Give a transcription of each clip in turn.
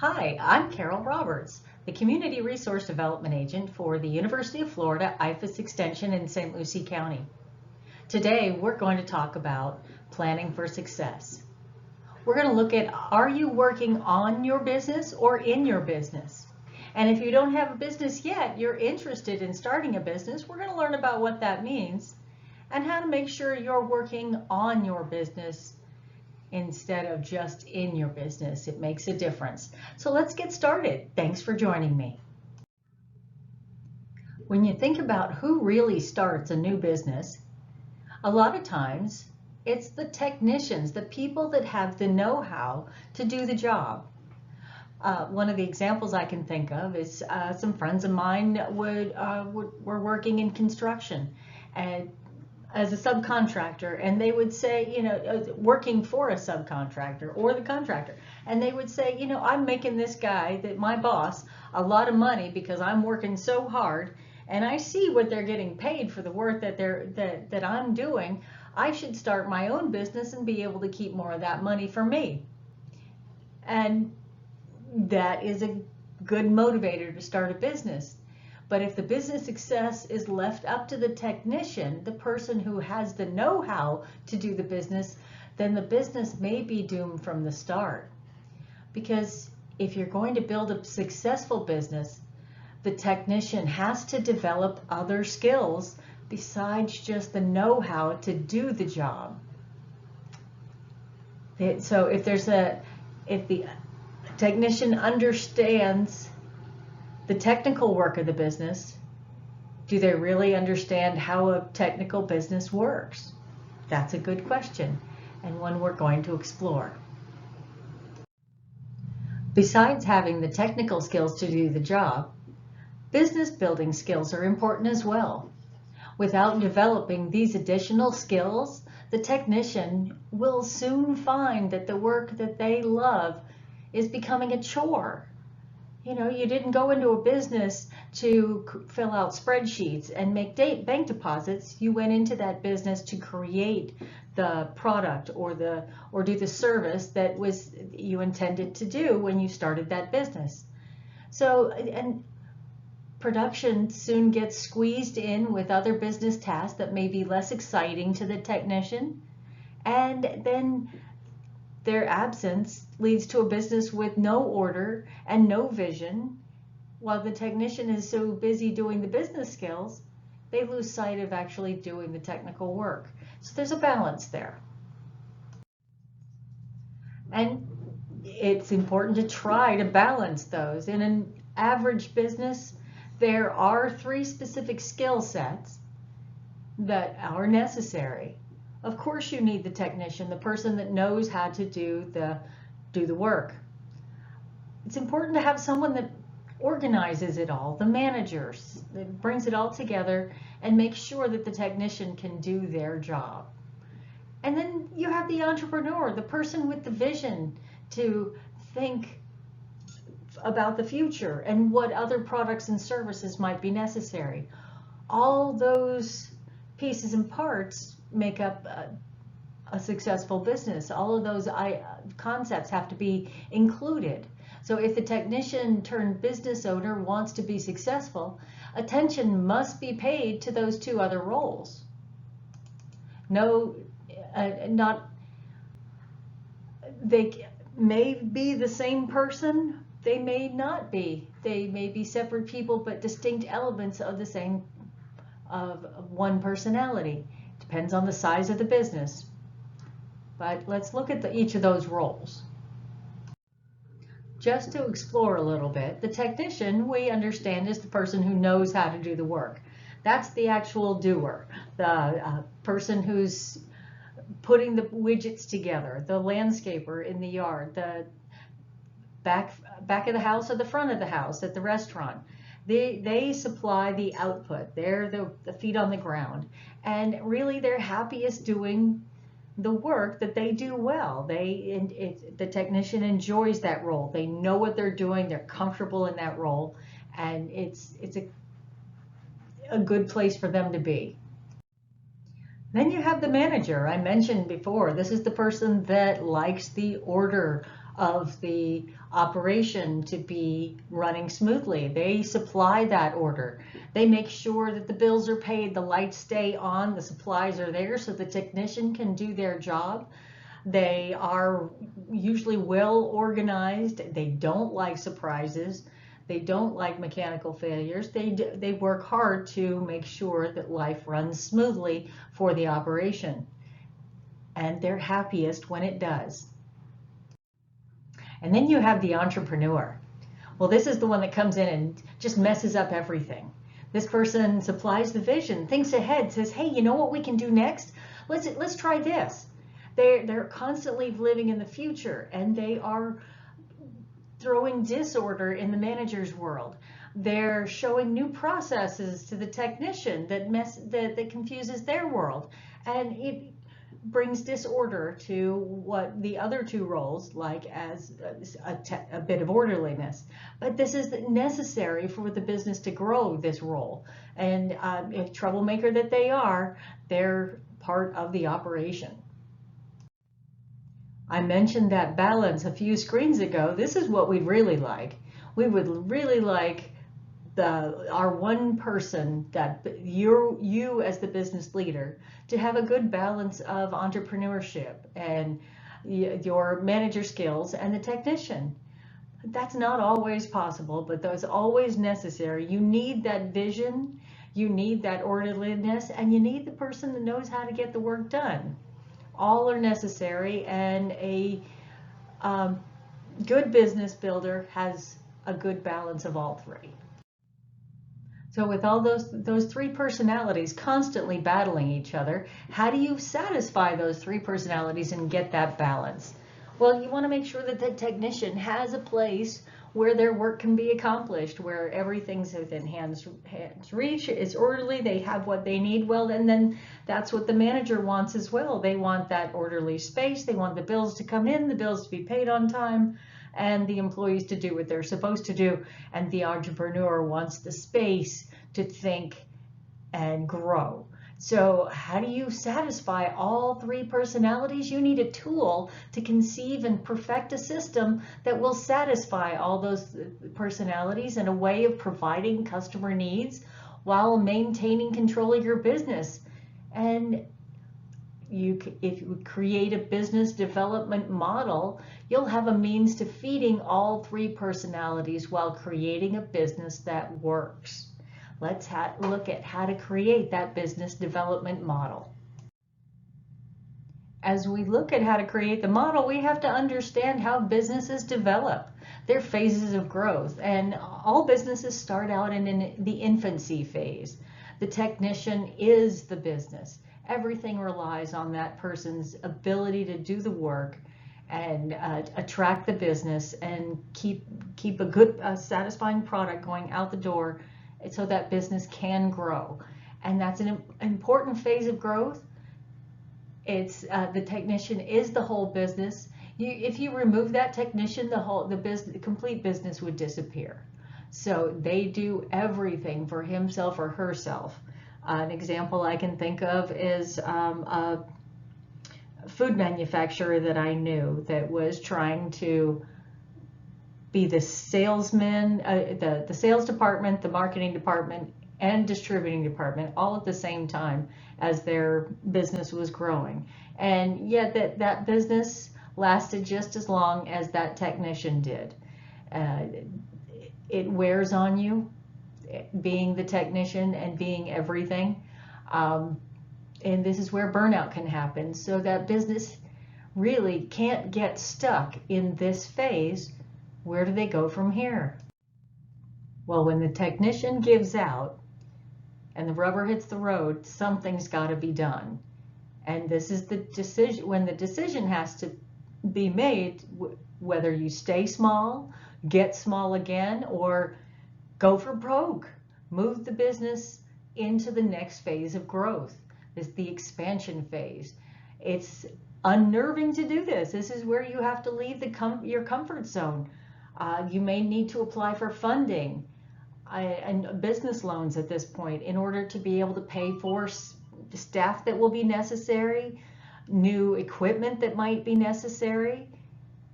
Hi, I'm Carol Roberts, the Community Resource Development Agent for the University of Florida IFAS Extension in St. Lucie County. Today, we're going to talk about planning for success. We're going to look at, are you working on your business or in your business? And if you don't have a business yet, you're interested in starting a business, we're going to learn about what that means and how to make sure you're working on your business instead of just in your business. It makes a difference. So let's get started. Thanks for joining me. When you think about who really starts a new business, a lot of times it's the technicians, the people that have the know-how to do the job. One of the examples I can think of is some friends of mine were working in construction and as a subcontractor, and they would say, working for a subcontractor or the contractor, and they would say, I'm making this guy, that my boss, a lot of money because I'm working so hard, and I see what they're getting paid for the work that I'm doing. I should start my own business and be able to keep more of that money for me. And that is a good motivator to start a business. But if the business success is left up to the technician, the person who has the know-how to do the business, then the business may be doomed from the start. Because if you're going to build a successful business, the technician has to develop other skills besides just the know-how to do the job. So if the technician understands the technical work of the business, do they really understand how a technical business works? That's a good question, and one we're going to explore. Besides having the technical skills to do the job, business building skills are important as well. Without developing these additional skills, the technician will soon find that the work that they love is becoming a chore. You didn't go into a business to fill out spreadsheets and make bank deposits. You went into that business to create the product or do the service that you intended to do when you started that business. So, and production soon gets squeezed in with other business tasks that may be less exciting to the technician, and then their absence leads to a business with no order and no vision. While the technician is so busy doing the business skills, they lose sight of actually doing the technical work. So there's a balance there. And it's important to try to balance those. In an average business, there are 3 specific skill sets that are necessary. Of course you need the technician, the person that knows how to do the work. It's important to have someone that organizes it all, the managers, that brings it all together and makes sure that the technician can do their job. And then you have the entrepreneur, the person with the vision to think about the future and what other products and services might be necessary. All those pieces and parts make up a successful business. All of those concepts have to be included. So if the technician turned business owner wants to be successful, attention must be paid to those 2 other roles. They may be the same person, they may not be. They may be separate people, but distinct elements of one personality. Depends on the size of the business. But let's look at each of those roles. Just to explore a little bit, the technician, we understand, is the person who knows how to do the work. That's the actual doer, the person who's putting the widgets together, the landscaper in the yard, the back of the house or the front of the house at the restaurant. They supply the output. They're the feet on the ground. And really they're happiest doing the work that they do well. The technician enjoys that role. They know what they're doing. They're comfortable in that role. And it's a good place for them to be. Then you have the manager. I mentioned before, this is the person that likes the order of the operation to be running smoothly. They supply that order. They make sure that the bills are paid, the lights stay on, the supplies are there so the technician can do their job. They are usually well organized. They don't like surprises. They don't like mechanical failures. They work hard to make sure that life runs smoothly for the operation. And they're happiest when it does. And then you have the entrepreneur. Well, this is the one that comes in and just messes up everything. This person supplies the vision, thinks ahead, says, hey, you know what we can do next? Let's try this. They're constantly living in the future, and they are throwing disorder in the manager's world. They're showing new processes to the technician that confuses their world, and it brings disorder to what the other two roles, like as a bit of orderliness. But this is necessary for the business to grow this role. And if troublemaker that they are, they're part of the operation. I mentioned that balance a few screens ago. This is what we'd really like. We would really like our one person, that you as the business leader, to have a good balance of entrepreneurship and your manager skills and the technician. That's not always possible, but that's always necessary. You need that vision, you need that orderliness, and you need the person that knows how to get the work done. All are necessary, and a good business builder has a good balance of all three. So with all those three personalities constantly battling each other, how do you satisfy those three personalities and get that balance? Well, you want to make sure that the technician has a place where their work can be accomplished, where everything's within hands reach, it's orderly, they have what they need. Well, and then that's what the manager wants as well. They want that orderly space. They want the bills to come in, the bills to be paid on time, and the employees to do what they're supposed to do. And the entrepreneur wants the space to think and grow. So how do you satisfy all three personalities? You need a tool to conceive and perfect a system that will satisfy all those personalities, and a way of providing customer needs while maintaining control of your business. And if you create a business development model, you'll have a means to feeding all three personalities while creating a business that works. Let's look at how to create that business development model. As we look at how to create the model, we have to understand how businesses develop, their phases of growth. And all businesses start out in the infancy phase. The technician is the business. Everything relies on that person's ability to do the work and attract the business and keep a good, satisfying product going out the door, so that business can grow. And that's an important phase of growth. It's the technician is the whole business. If you remove that technician, the complete business would disappear. So they do everything for himself or herself. An example I can think of is a food manufacturer that I knew that was trying to be the salesman, the sales department, the marketing department, and distributing department all at the same time as their business was growing. And yet that business lasted just as long as that technician did. It wears on you, being the technician and being everything. And this is where burnout can happen. So that business really can't get stuck in this phase. Where do they go from here? Well, when the technician gives out and the rubber hits the road, something's got to be done. And this is the decision, when the decision has to be made, whether you stay small, get small again, or go for broke, move the business into the next phase of growth. This is the expansion phase. It's unnerving to do this. This is where you have to leave your comfort zone. You may need to apply for funding and business loans at this point in order to be able to pay for staff that will be necessary, new equipment that might be necessary.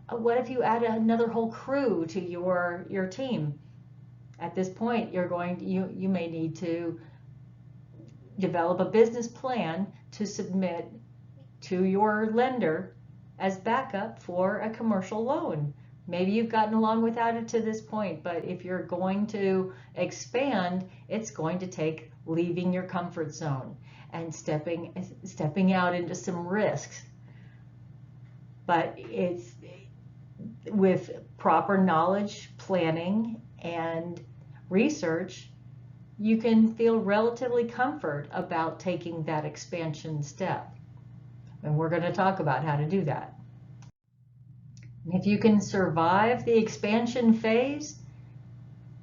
What if you add another whole crew to your team? At this point, you may need to develop a business plan to submit to your lender as backup for a commercial loan. Maybe you've gotten along without it to this point, but if you're going to expand, it's going to take leaving your comfort zone and stepping out into some risks. But it's with proper knowledge, planning, and research, you can feel relatively comfort about taking that expansion step. And we're going to talk about how to do that. And if you can survive the expansion phase,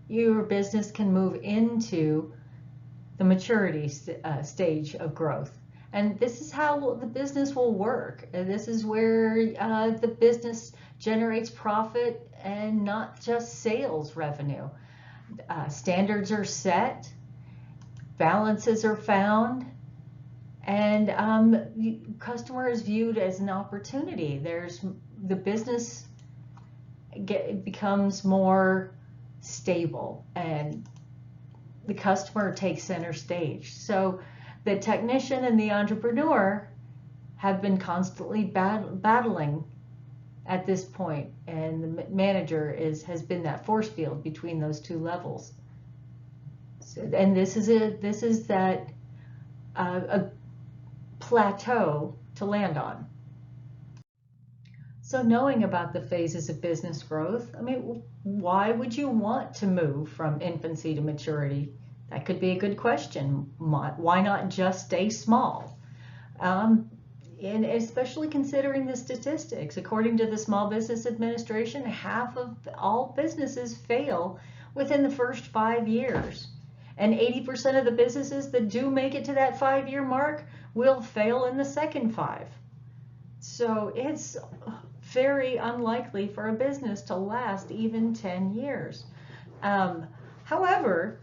your business can move into the maturity stage of growth. And this is how the business will work. And this is where the business generates profit and not just sales revenue. Standards are set, balances are found, and customer is viewed as an opportunity. The business becomes more stable, and the customer takes center stage. So the technician and the entrepreneur have been constantly battling at this point, and the manager has been that force field between those two levels. So, and this is that a plateau to land on. So knowing about the phases of business growth, I mean, why would you want to move from infancy to maturity? That could be a good question. Why not just stay small? And especially considering the statistics. According to the Small Business Administration, half of all businesses fail within the first 5 years. And 80% of the businesses that do make it to that 5-year mark will fail in the second 5. So it's very unlikely for a business to last even 10 years. However,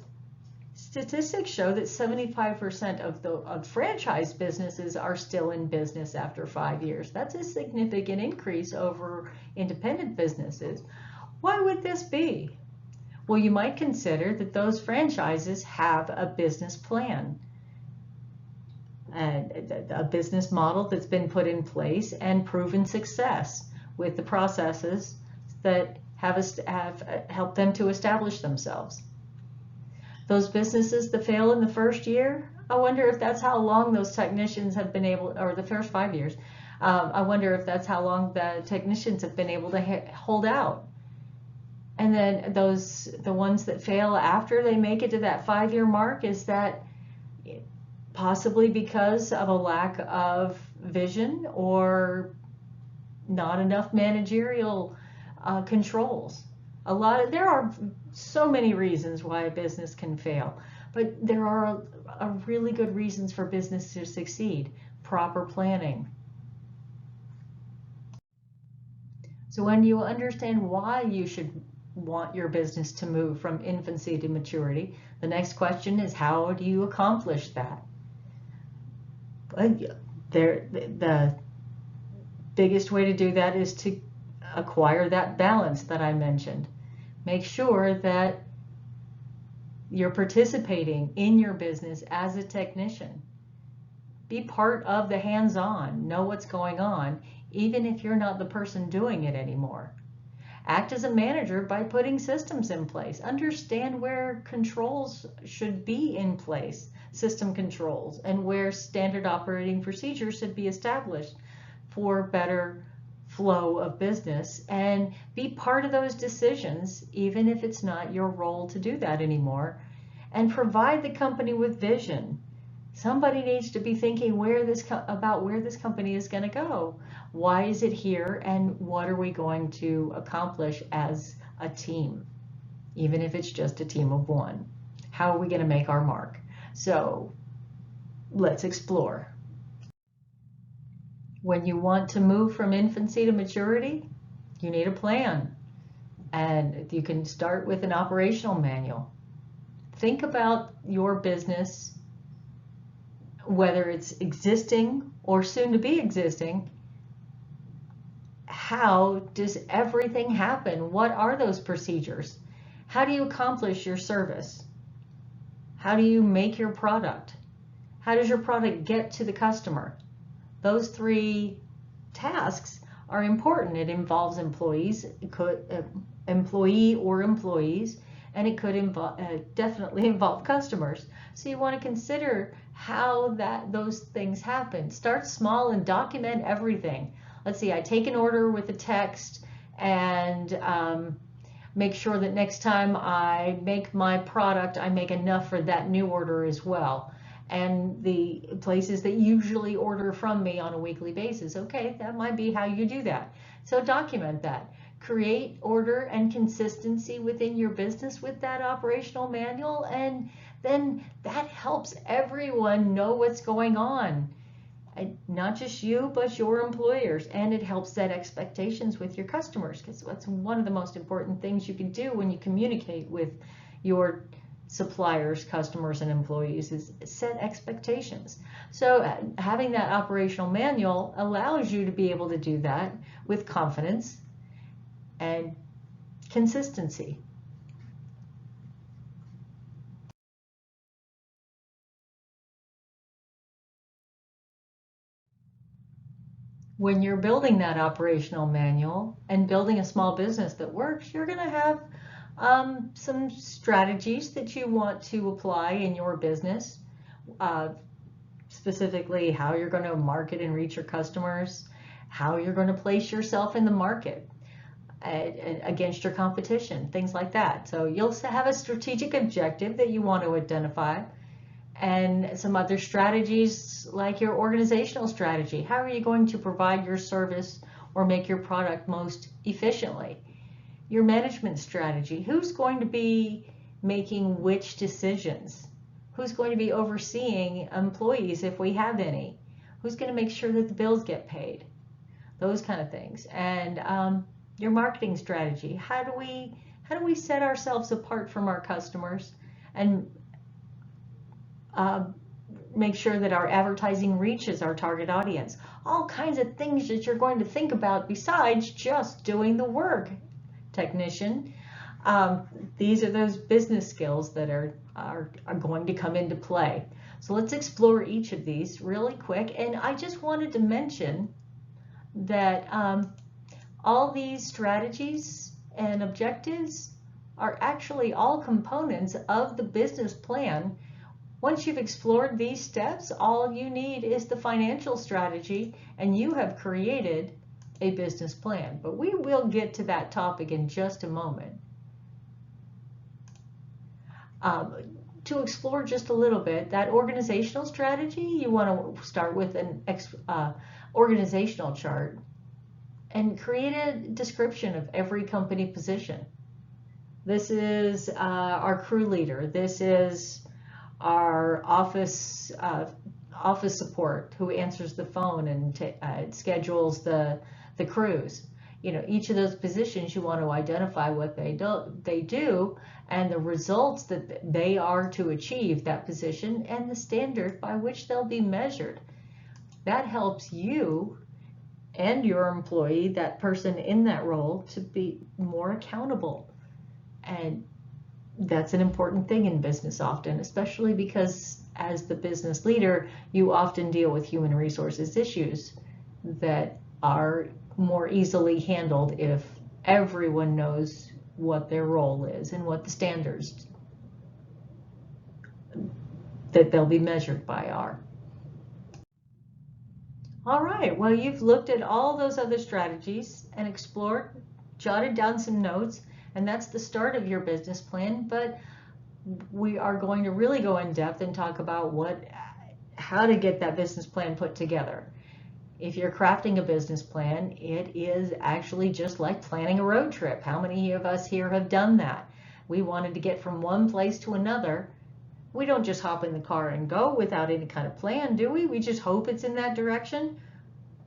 statistics show that 75% of franchise businesses are still in business after 5 years. That's a significant increase over independent businesses. Why would this be? Well, you might consider that those franchises have a business plan, a business model that's been put in place and proven success with the processes that have helped them to establish themselves. Those businesses that fail in the first year, I wonder if that's how long those technicians have been able, or the first 5 years, I wonder if that's how long the technicians have been able to hold out. And then the ones that fail after they make it to that 5-year mark, is that possibly because of a lack of vision or not enough managerial controls? There are so many reasons why a business can fail, but there are really good reasons for business to succeed. Proper planning. So when you understand why you should want your business to move from infancy to maturity, the next question is, how do you accomplish that? The biggest way to do that is to acquire that balance that I mentioned. Make sure that you're participating in your business as a technician. Be part of the hands-on, know what's going on, even if you're not the person doing it anymore. Act as a manager by putting systems in place. Understand where controls should be in place, system controls, and where standard operating procedures should be established for better flow of business, and be part of those decisions, even if it's not your role to do that anymore, and provide the company with vision. Somebody needs to be thinking about where this company is going to go. Why is it here, and what are we going to accomplish as a team, even if it's just a team of one? How are we going to make our mark? So let's explore. When you want to move from infancy to maturity, you need a plan. And you can start with an operational manual. Think about your business, whether it's existing or soon to be existing. how does everything happen? What are those procedures? How do you accomplish your service? How do you make your product? How does your product get to the customer? Those three tasks are important. It involves employees, it could employee or employees, and it could definitely involve customers. So you want to consider how those things happen. Start small and document everything. Let's see, I take an order with a text and make sure that next time I make my product, I make enough for that new order as well. And the places that usually order from me on a weekly basis. Okay, that might be how you do that. So document that. Create order and consistency within your business with that operational manual, and then that helps everyone know what's going on. Not just you, but your employers, and it helps set expectations with your customers, because that's one of the most important things you can do when you communicate with your suppliers, customers, and employees is set expectations. So having that operational manual allows you to be able to do that with confidence and consistency. When you're building that operational manual and building a small business that works, you're going to have some strategies that you want to apply in your business, specifically how you're going to market and reach your customers, how you're going to place yourself in the market against your competition, things like that. So you'll have a strategic objective that you want to identify, and some other strategies like your organizational strategy. How are you going to provide your service or make your product most efficiently? Your management strategy. Who's going to be making which decisions? Who's going to be overseeing employees if we have any? Who's going to make sure that the bills get paid? Those kind of things. And your marketing strategy. How do we set ourselves apart from our customers and make sure that our advertising reaches our target audience? All kinds of things that you're going to think about besides just doing the work, technician. These are those business skills that are going to come into play. So let's explore each of these really quick. And I just wanted to mention that all these strategies and objectives are actually all components of the business plan. Once you've explored these steps, all you need is the financial strategy, and you have created a business plan. But we will get to that topic in just a moment. To explore just a little bit, that organizational strategy, you want to start with an organizational chart and create a description of every company position. This is our crew leader. This is our office support who answers the phone and schedules the crews. You know, each of those positions, you want to identify what they do and the results that they are to achieve that position and the standard by which they'll be measured. That helps you and your employee, that person in that role, to be more accountable. And that's an important thing in business often, especially because as the business leader, you often deal with human resources issues that are more easily handled if everyone knows what their role is and what the standards that they'll be measured by are. All right, well, you've looked at all those other strategies and explored, jotted down some notes, and that's the start of your business plan. But we are going to really go in depth and talk about how to get that business plan put together. If you're crafting a business plan, it is actually just like planning a road trip. How many of us here have done that? We wanted to get from one place to another. We don't just hop in the car and go without any kind of plan, do we? We just hope it's in that direction.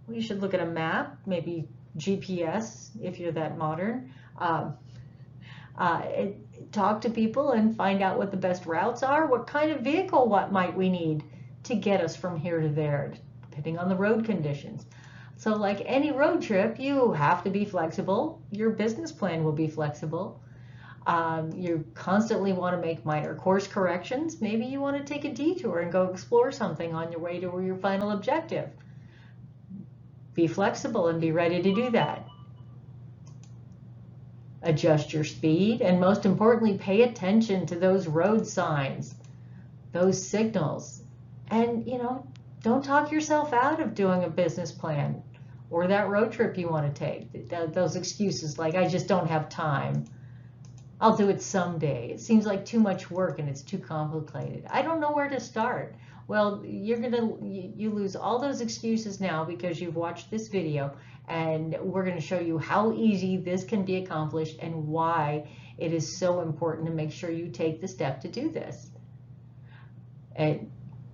We should look at a map, maybe GPS if you're that modern. Talk to people and find out what the best routes are. What kind of vehicle, what might we need to get us from here to there, depending on the road conditions. So like any road trip, you have to be flexible. Your business plan will be flexible. You constantly want to make minor course corrections. Maybe you want to take a detour and go explore something on your way to your final objective. Be flexible and be ready to do that. Adjust your speed, and most importantly, pay attention to those road signs, those signals. And, don't talk yourself out of doing a business plan or that road trip you want to take. Those excuses like, I just don't have time. I'll do it someday. It seems like too much work and it's too complicated. I don't know where to start. Well, you lose all those excuses now because you've watched this video, and we're going to show you how easy this can be accomplished and why it is so important to make sure you take the step to do this. And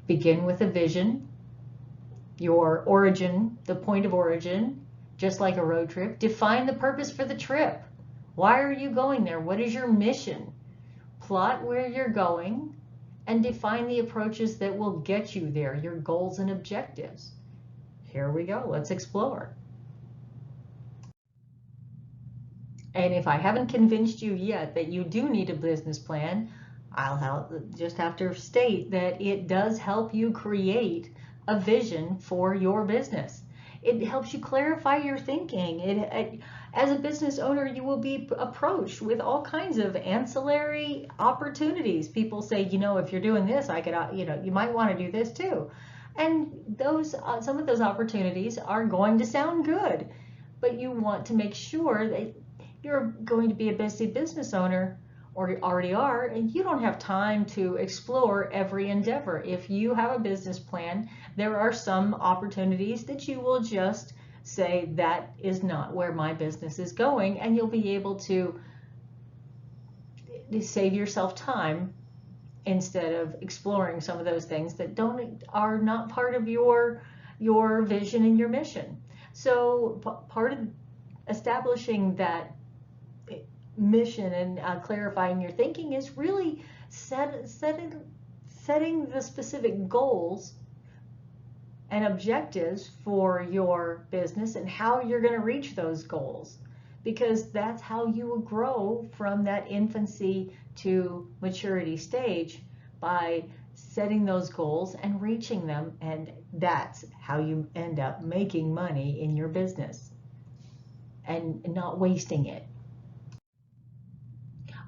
begin with a vision, your origin, the point of origin, just like a road trip. Define the purpose for the trip. Why are you going there? What is your mission? Plot where you're going and define the approaches that will get you there, your goals and objectives. Here we go. Let's explore. And if I haven't convinced you yet that you do need a business plan, I'll just have to state that it does help you create a vision for your business. It helps you clarify your thinking. As a business owner, you will be approached with all kinds of ancillary opportunities. People say, if you're doing this, I could, you might want to do this too. And some of those opportunities are going to sound good, but you want to make sure that you're going to be a busy business owner, or you already are, and you don't have time to explore every endeavor. If you have a business plan, there are some opportunities that you will just say, that is not where my business is going, and you'll be able to save yourself time instead of exploring some of those things that are not part of your vision and your mission. So part of establishing that mission and clarifying your thinking is really setting the specific goals and objectives for your business and how you're going to reach those goals, because that's how you will grow from that infancy to maturity stage, by setting those goals and reaching them, and that's how you end up making money in your business and not wasting it.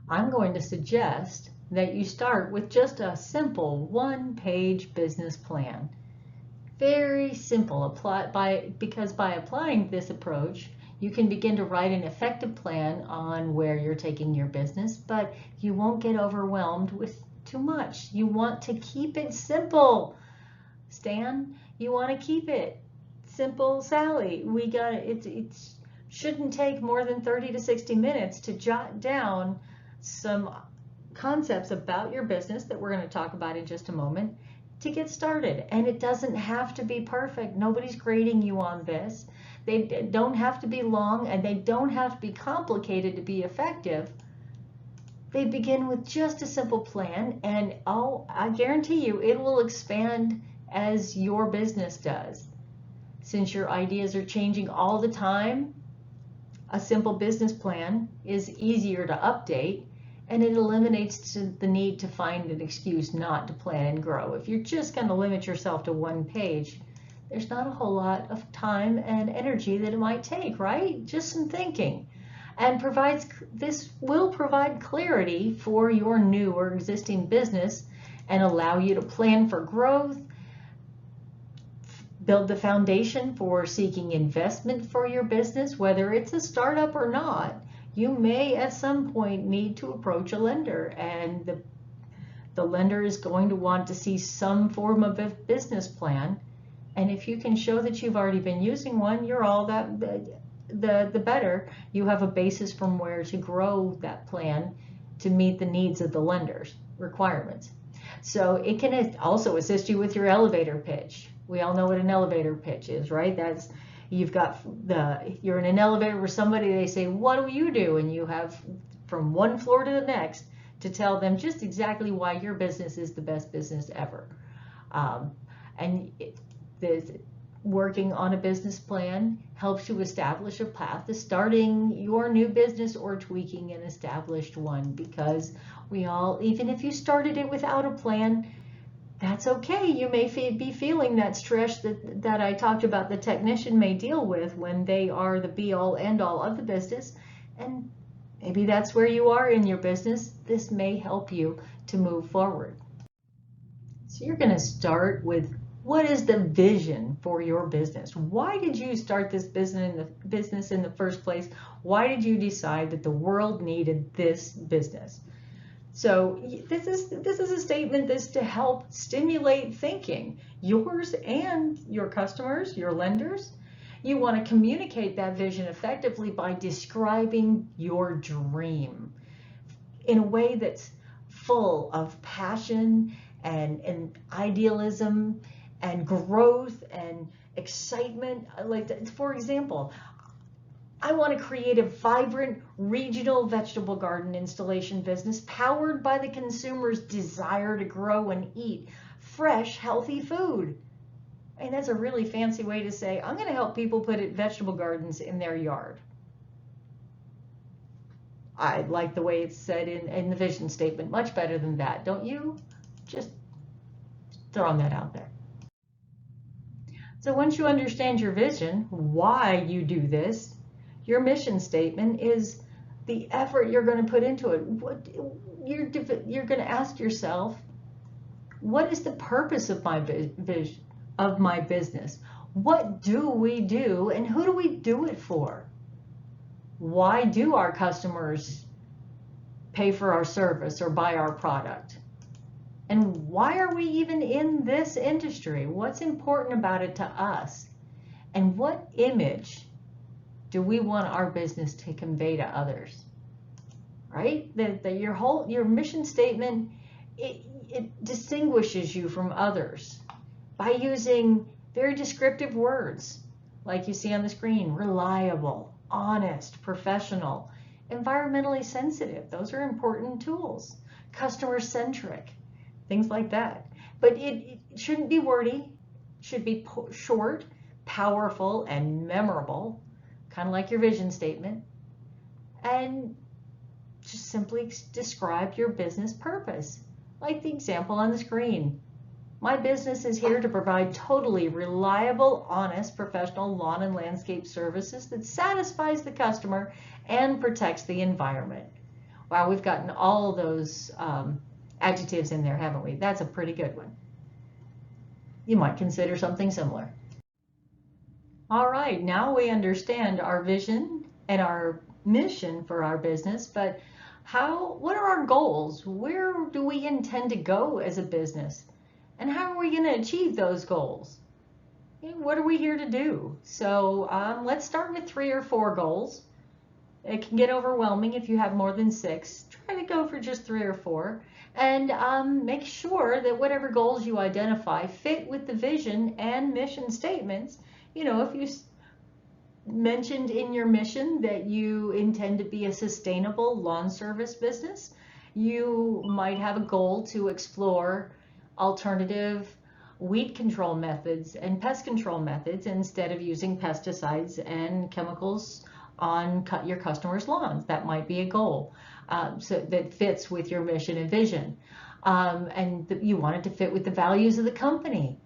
I'm going to suggest that you start with just a simple one-page business plan. Very simple, because by applying this approach, you can begin to write an effective plan on where you're taking your business, but you won't get overwhelmed with too much. You want to keep it simple. Stan, you want to keep it simple. Sally, it shouldn't take more than 30 to 60 minutes to jot down some concepts about your business that we're going to talk about in just a moment to get started. And it doesn't have to be perfect. Nobody's grading you on this. They don't have to be long, and they don't have to be complicated to be effective. They begin with just a simple plan, and I guarantee you it will expand as your business does. Since your ideas are changing all the time, a simple business plan is easier to update, and it eliminates the need to find an excuse not to plan and grow. If you're just going to limit yourself to one page, there's not a whole lot of time and energy that it might take, right? Just some thinking. And this will provide clarity for your new or existing business and allow you to plan for growth, build the foundation for seeking investment for your business, whether it's a startup or not. You may at some point need to approach a lender, and the lender is going to want to see some form of a business plan. And if you can show that you've already been using one, you're all that the better. You have a basis from where to grow that plan to meet the needs of the lender's requirements. So it can also assist you with your elevator pitch. We all know what an elevator pitch is, right? You're in an elevator with somebody, they say, what do you do? And you have from one floor to the next to tell them just exactly why your business is the best business ever. And Working on a business plan helps you establish a path to starting your new business or tweaking an established one, because we all, even if you started it without a plan, that's okay. You may be feeling that stress that I talked about the technician may deal with when they are the be-all end-all of the business, and maybe that's where you are in your business. This may help you to move forward. So you're going to start with, what is the vision for your business? Why did you start this business in the first place? Why did you decide that the world needed this business? So this is a statement that's to help stimulate thinking, yours and your customers, your lenders. You want to communicate that vision effectively by describing your dream in a way that's full of passion and idealism and growth and excitement. Like, for example, I want to create a vibrant regional vegetable garden installation business powered by the consumer's desire to grow and eat fresh, healthy food. And that's a really fancy way to say, I'm going to help people put vegetable gardens in their yard. I like the way it's said in the vision statement much better than that, don't you? Just throwing that out there. So once you understand your vision, why you do this, your mission statement is the effort you're going to put into it. What you're going to ask yourself, what is the purpose of my vision, of my business? What do we do, and who do we do it for? Why do our customers pay for our service or buy our product? And why are we even in this industry? What's important about it to us? And what image do we want our business to convey to others? Right? Your mission statement, it distinguishes you from others by using very descriptive words like you see on the screen: reliable, honest, professional, environmentally sensitive. Those are important tools. Customer-centric, things like that. But it shouldn't be wordy. It should be short, powerful, and memorable, kind of like your vision statement. And just simply describe your business purpose, like the example on the screen. My business is here to provide totally reliable, honest, professional lawn and landscape services that satisfies the customer and protects the environment. Wow, we've gotten all those adjectives in there, haven't we? That's a pretty good one. You might consider something similar. All right, now we understand our vision and our mission for our business, but what are our goals? Where do we intend to go as a business? And how are we going to achieve those goals? And what are we here to do? So let's start with 3 or 4 goals. It can get overwhelming if you have more than 6. Try to go for just 3 or 4. And make sure that whatever goals you identify fit with the vision and mission statements. You know, if you mentioned in your mission that you intend to be a sustainable lawn service business, you might have a goal to explore alternative weed control methods and pest control methods instead of using pesticides and chemicals on your customers' lawns. That might be a goal so that fits with your mission and vision. And you want it to fit with the values of the company.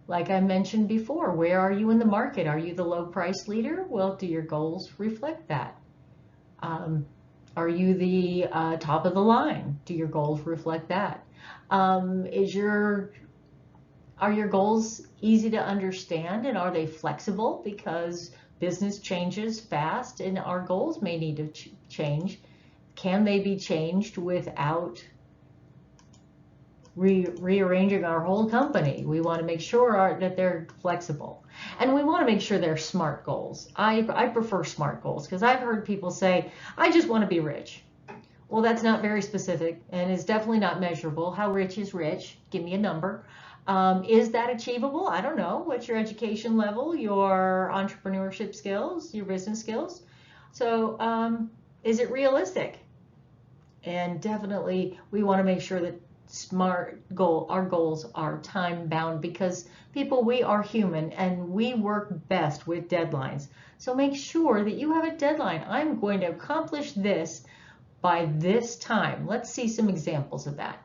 Like I mentioned before, where are you in the market? Are you the low price leader? Well, do your goals reflect that? Are you the top of the line? Do your goals reflect that? Are your goals easy to understand, and are they flexible? Because business changes fast and our goals may need to change. Can they be changed without rearranging our whole company? We want to make sure that they're flexible, and we want to make sure they're SMART goals. I prefer SMART goals because I've heard people say, I just want to be rich. Well, that's not very specific and is definitely not measurable. How rich is rich? Give me a number. Is that achievable? I don't know. What's your education level, your entrepreneurship skills, your business skills? So is it realistic? And definitely we want to make sure that smart goal. Our goals are time bound because people, we are human and we work best with deadlines. So make sure that you have a deadline. I'm going to accomplish this by this time. Let's see some examples of that.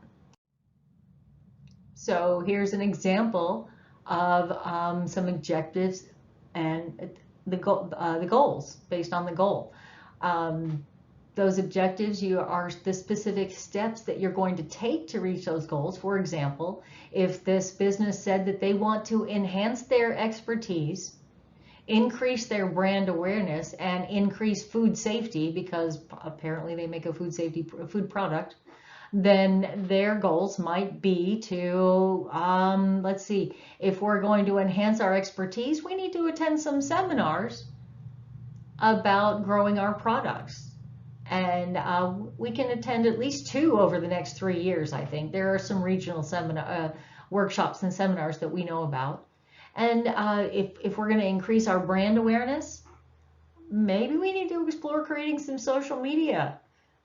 So here's an example of some objectives and the goals based on the goal. Those objectives are the specific steps that you're going to take to reach those goals. For example, if this business said that they want to enhance their expertise, increase their brand awareness, and increase food safety, because apparently they make a food product, then their goals might be to, let's see, if we're going to enhance our expertise, we need to attend some seminars about growing our products. And we can attend at least 2 over the next 3 years, I think. There are some regional workshops and seminars that we know about. And if we're going to increase our brand awareness, maybe we need to explore creating some social media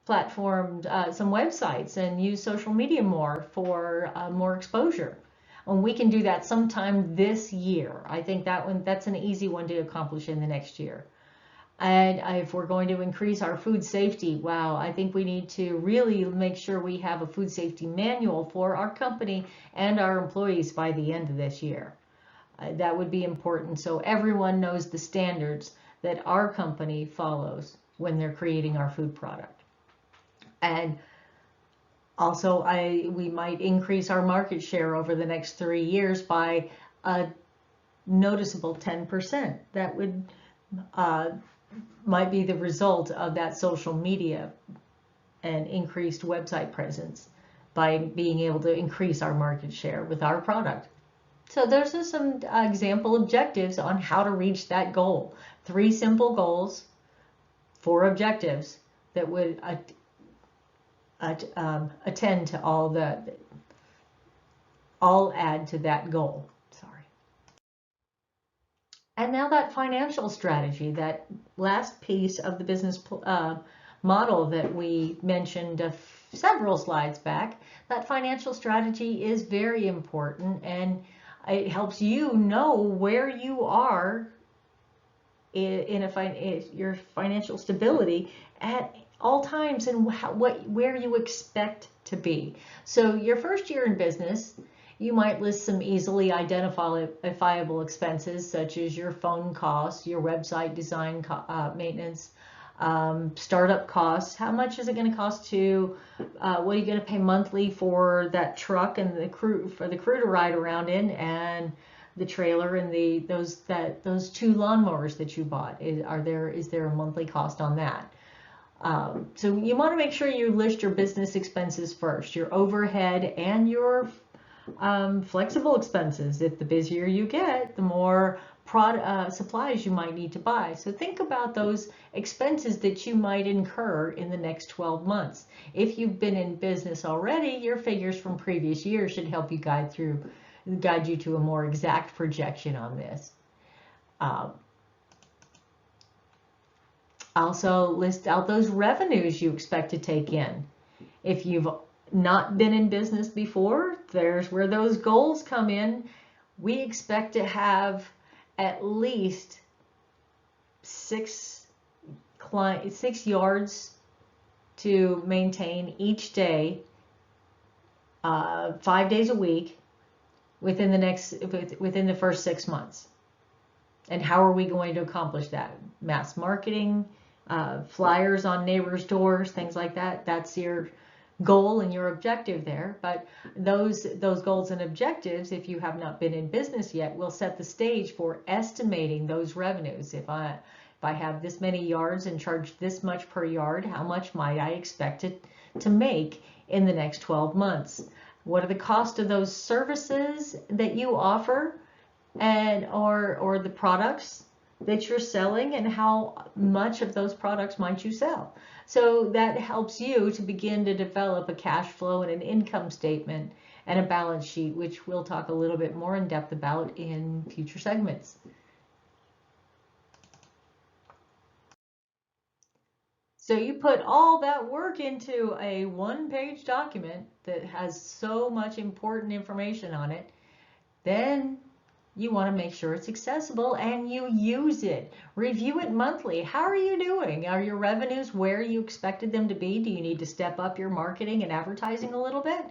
platforms, some websites, and use social media more for more exposure. And we can do that sometime this year. I think that's an easy one to accomplish in the next year. And if we're going to increase our food safety, wow, I think we need to really make sure we have a food safety manual for our company and our employees by the end of this year. That would be important so everyone knows the standards that our company follows when they're creating our food product. And also, we might increase our market share over the next 3 years by a noticeable 10%. That would might be the result of that social media and increased website presence by being able to increase our market share with our product. So those are some example objectives on how to reach that goal. 3 simple goals, 4 objectives that would attend to all add to that goal. And now that financial strategy, that last piece of the business model that we mentioned several slides back, that financial strategy is very important, and it helps you know where you are in your financial stability at all times and where you expect to be. So your first year in business, you might list some easily identifiable expenses such as your phone costs, your website design maintenance, startup costs. How much is it going to cost to, what are you going to pay monthly for that truck and the crew to ride around in, and the trailer and those 2 lawnmowers that you bought? Is there a monthly cost on that? So you want to make sure you list your business expenses first, your overhead and your flexible expenses. If the busier you get, the more supplies you might need to buy. So think about those expenses that you might incur in the next 12 months. If you've been in business already, your figures from previous years should help you guide you to a more exact projection on this. Also list out those revenues you expect to take in. If you've not been in business before, there's where those goals come in. We expect to have at least 6 yards to maintain each day, 5 days a week within the first 6 months. And how are we going to accomplish that? Mass marketing, flyers on neighbors' doors, things like that. That's your goal and your objective there. But those goals and objectives, if you have not been in business yet, will set the stage for estimating those revenues. If I have this many yards and charge this much per yard, how much might I expect it to make in the next 12 months? What are the cost of those services that you offer, and or the products that you're selling, and how much of those products might you sell? So that helps you to begin to develop a cash flow and an income statement and a balance sheet, which we'll talk a little bit more in depth about in future segments. So you put all that work into a one-page document that has so much important information on it, then you want to make sure it's accessible and you use it. Review it monthly. How are you doing? Are your revenues where you expected them to be? Do you need to step up your marketing and advertising a little bit?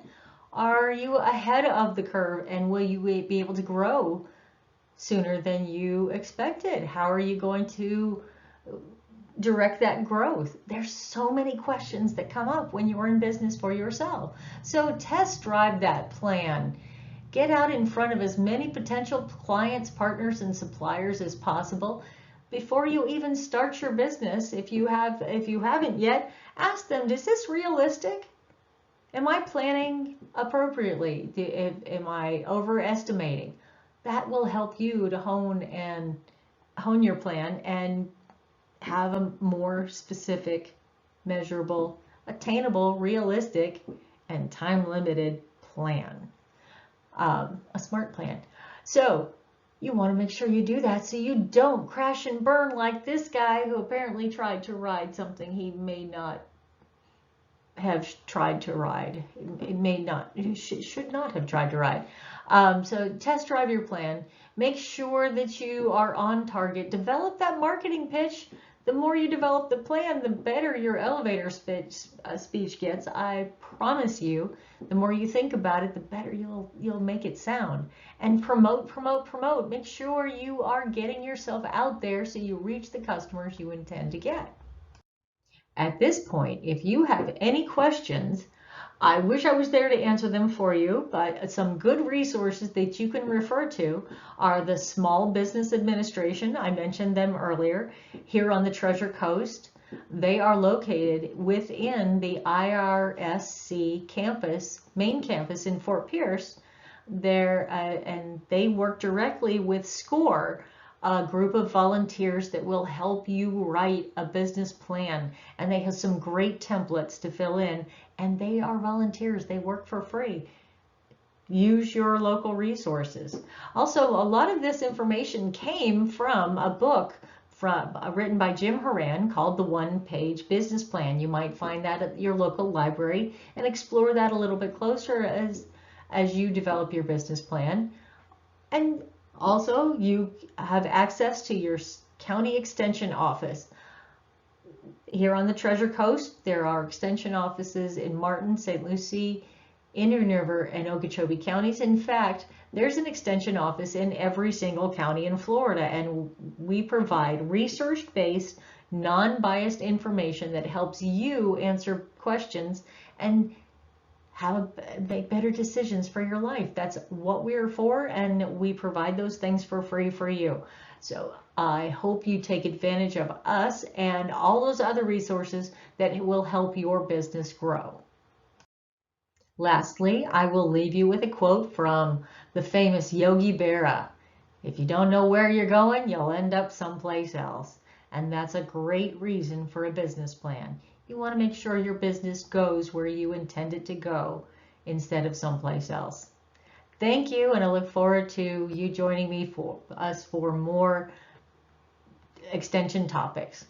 Are you ahead of the curve, and will you be able to grow sooner than you expected? How are you going to direct that growth? There's so many questions that come up when you're in business for yourself. So test drive that plan. Get out in front of as many potential clients, partners, and suppliers as possible before you even start your business. If you haven't yet, ask them, is this realistic? Am I planning appropriately? Am I overestimating? That will help you to hone your plan and have a more specific, measurable, attainable, realistic, and time-limited plan. A smart plan. So you want to make sure you do that so you don't crash and burn like this guy who apparently tried to ride something he may not have tried to ride. Should not have tried to ride. So test drive your plan. Make sure that you are on target. Develop that marketing pitch. The more you develop the plan, the better your elevator speech gets. I promise you. The more you think about it, the better you'll make it sound. And promote, promote, promote. Make sure you are getting yourself out there so you reach the customers you intend to get. At this point, if you have any questions, I wish I was there to answer them for you, but some good resources that you can refer to are the Small Business Administration. I mentioned them earlier here on the Treasure Coast. They are located within the IRSC campus, main campus in Fort Pierce. And they work directly with SCORE, a group of volunteers that will help you write a business plan. And they have some great templates to fill in. And they are volunteers. They work for free. Use your local resources. Also, a lot of this information came from a book written by Jim Horan called The One-Page Business Plan. You might find that at your local library and explore that a little bit closer as you develop your business plan. And also, you have access to your county extension office. Here on the Treasure Coast, there are extension offices in Martin, St. Lucie, Indian River, and Okeechobee counties. In fact, there's an extension office in every single county in Florida, and we provide research-based, non-biased information that helps you answer questions and make better decisions for your life. That's what we're for, and we provide those things for free for you. So I hope you take advantage of us and all those other resources that will help your business grow. Lastly, I will leave you with a quote from the famous Yogi Berra. If you don't know where you're going, you'll end up someplace else. And that's a great reason for a business plan. You want to make sure your business goes where you intend it to go instead of someplace else. Thank you, and I look forward to you joining me for more extension topics.